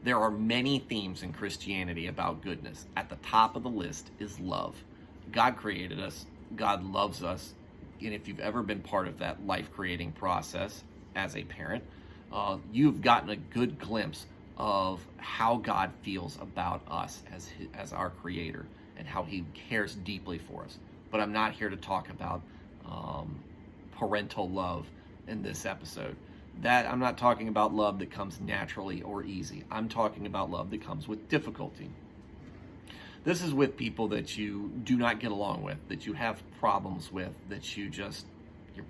There are many themes in Christianity about goodness. At the top of the list is love. God created us. God loves us. And if you've ever been part of that life-creating process as a parent, you've gotten a good glimpse of how God feels about us as our creator and how he cares deeply for us. But I'm not here to talk about parental love in this episode. That I'm not talking about love that comes naturally or easy. I'm talking about love that comes with difficulty. This is with people that you do not get along with, that you have problems with, that your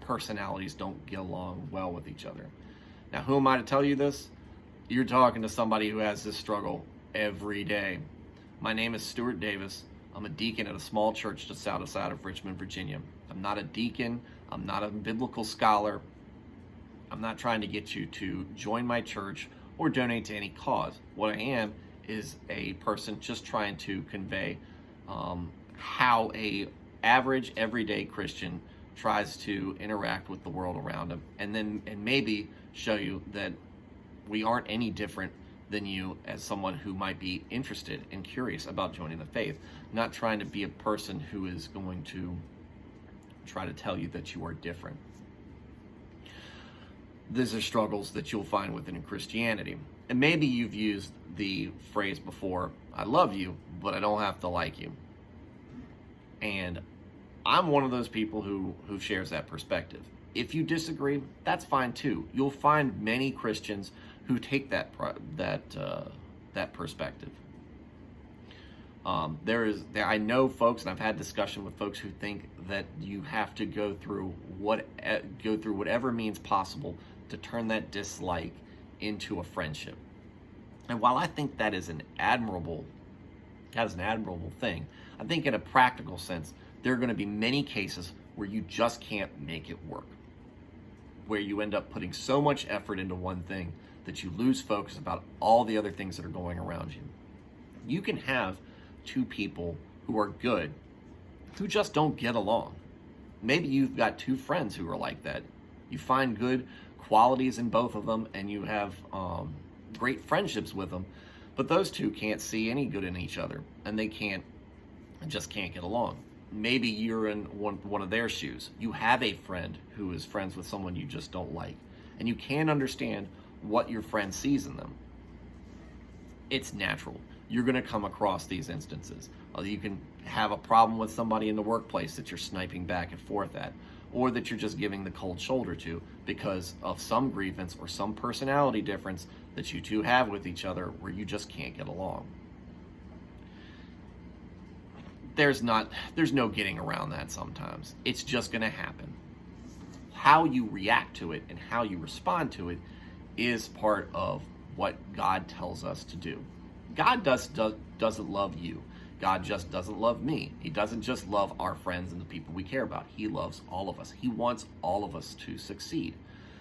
personalities don't get along well with each other. Now, who am I to tell you this? You're talking to somebody who has this struggle every day. My name is Stuart Davis. I'm a deacon at a small church just outside of Richmond, Virginia. I'm not a deacon. I'm not a biblical scholar. I'm not trying to get you to join my church or donate to any cause. What I am is a person just trying to convey how a average, everyday Christian tries to interact with the world around them, and maybe show you that we aren't any different than you as someone who might be interested and curious about joining the faith. Not trying to be a person who is going to try to tell you that you are different. These are struggles that you'll find within Christianity. And maybe you've used the phrase before, I love you, but I don't have to like you. And I'm one of those people who shares that perspective. If you disagree, that's fine too. You'll find many Christians who take that perspective. I know folks, and I've had discussion with folks who think that you have to go through whatever means possible to turn that dislike into a friendship. And while I think that is an admirable thing, I think in a practical sense, there are going to be many cases where you just can't make it work, where you end up putting so much effort into one thing that you lose focus about all the other things that are going around you. You can have two people who are good, who just don't get along. Maybe you've got two friends who are like that. You find good qualities in both of them, and you have great friendships with them, but those two can't see any good in each other, and they just can't get along. Maybe you're in one of their shoes. You have a friend who is friends with someone you just don't like, and you can't understand what your friend sees in them. It's natural. You're going to come across these instances. You can have a problem with somebody in the workplace that you're sniping back and forth at, or that you're just giving the cold shoulder to because of some grievance or some personality difference that you two have with each other where you just can't get along. There's no getting around that sometimes. It's just going to happen. How you react to it and how you respond to it is part of what God tells us to do. God doesn't love you. God just doesn't love me. He doesn't just love our friends and the people we care about. He loves all of us. He wants all of us to succeed.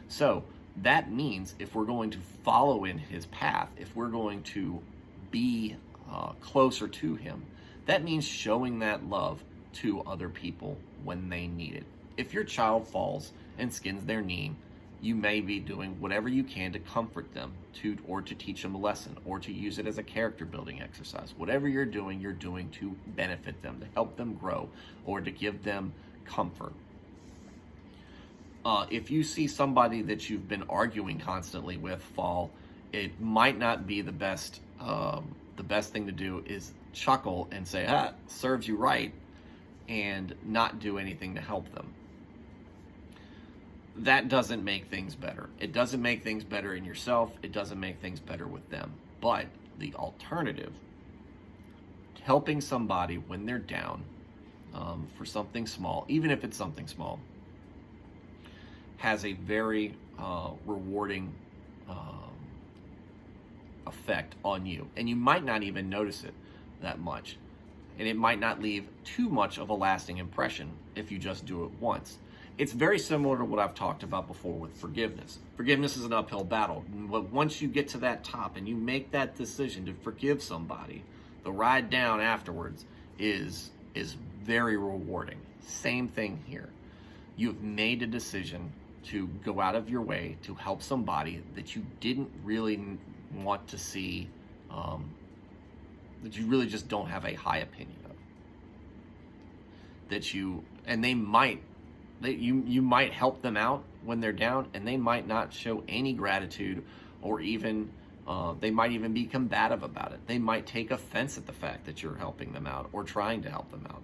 So that means if we're going to follow in his path, if we're going to be closer to him, that means showing that love to other people when they need it. If your child falls and skins their knee, you may be doing whatever you can to comfort them, or to teach them a lesson, or to use it as a character building exercise. Whatever you're doing to benefit them, to help them grow, or to give them comfort. If you see somebody that you've been arguing constantly with fall, it might not be the best thing to do is chuckle and say, serves you right, and not do anything to help them. That doesn't make things better. It doesn't make things better in yourself. It doesn't make things better with them. But the alternative, helping somebody when they're down for something small, even if it's something small, has a very rewarding effect on you. And you might not even notice it that much. And it might not leave too much of a lasting impression if you just do it once. It's very similar to what I've talked about before with forgiveness. Forgiveness is an uphill battle. But once you get to that top and you make that decision to forgive somebody, the ride down afterwards is very rewarding. Same thing here. You've made a decision to go out of your way to help somebody that you didn't really want to see that you really just don't have a high opinion of. And you might help them out when they're down, and they might not show any gratitude, or even they might even be combative about it. They might take offense at the fact that you're helping them out or trying to help them out.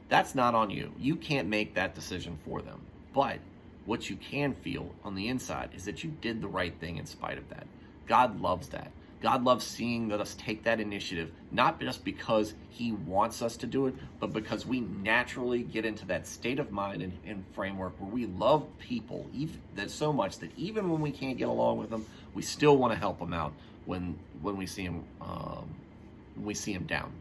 That's not on you. You can't make that decision for them. But what you can feel on the inside is that you did the right thing in spite of that. God loves that. God loves seeing us take that initiative, not just because he wants us to do it, but because we naturally get into that state of mind and framework where we love people that so much that even when we can't get along with them, we still want to help them out when we see them down.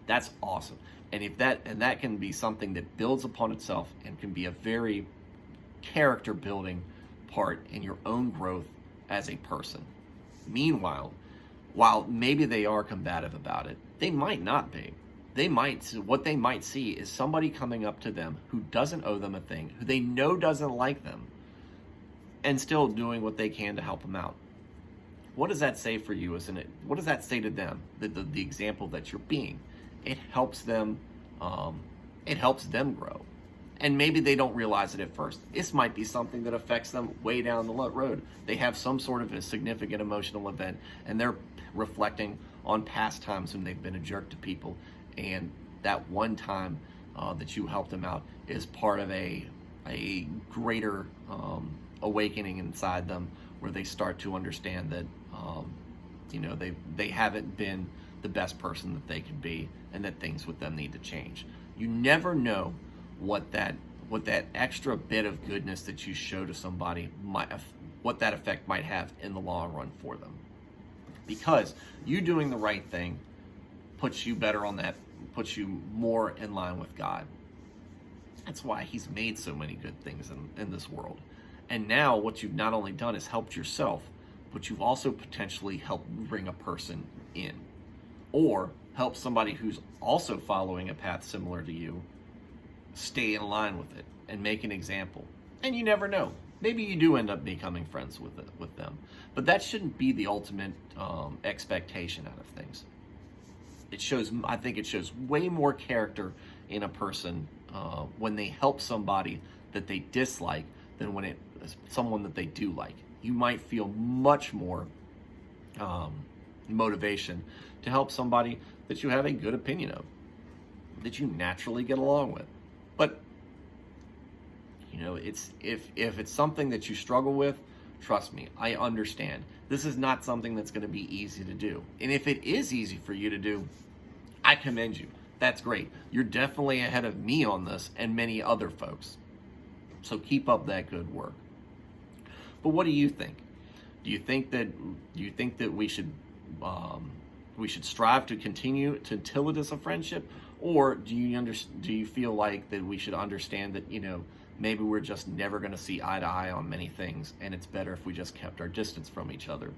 That's awesome. And that can be something that builds upon itself and can be a very character building part in your own growth as a person. Meanwhile, while maybe they are combative about it, they might not be. What they might see is somebody coming up to them who doesn't owe them a thing, who they know doesn't like them, and still doing what they can to help them out. What does that say for you, isn't it? What does that say to them? The example that you're being. It helps them grow. And maybe they don't realize it at first. This might be something that affects them way down the road. They have some sort of a significant emotional event, and they're reflecting on past times when they've been a jerk to people. And that one time that you helped them out is part of a greater awakening inside them, where they start to understand that they haven't been the best person that they could be, and that things with them need to change. You never know what that extra bit of goodness that you show to somebody what that effect might have in the long run for them. Because you doing the right thing puts you more in line with God. That's why he's made so many good things in this world. And now what you've not only done is helped yourself, but you've also potentially helped bring a person in, or help somebody who's also following a path similar to you stay in line with it and make an example. And you never know. Maybe you do end up becoming friends with them. But that shouldn't be the ultimate expectation out of things. I think it shows way more character in a person when they help somebody that they dislike than when it's someone that they do like. You might feel much more motivation to help somebody that you have a good opinion of, that you naturally get along with. But if it's something that you struggle with, trust me, I understand. This is not something that's going to be easy to do. And if it is easy for you to do, I commend you. That's great. You're definitely ahead of me on this and many other folks. So keep up that good work. But what do you think? Do you think that we should strive to continue until it is a friendship? Or do you feel like that we should understand that, maybe we're just never going to see eye to eye on many things, and it's better if we just kept our distance from each other?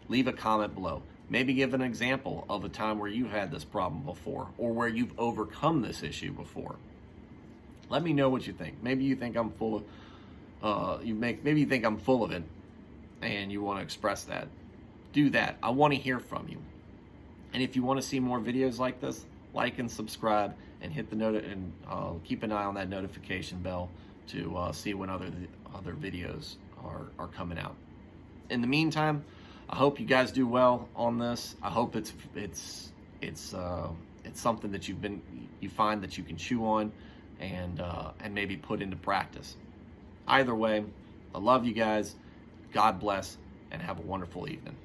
Leave a comment below. Maybe give an example of a time where you've had this problem before, or where you've overcome this issue before. Let me know what you think. Maybe you think I'm full of, maybe you think I'm full of it, and you want to express that. Do that. I want to hear from you. And if you want to see more videos like this, like and subscribe, and hit the and keep an eye on that notification bell to see when other videos are coming out. In the meantime, I hope you guys do well on this. I hope it's something that you find that you can chew on and maybe put into practice. Either way, I love you guys. God bless, and have a wonderful evening.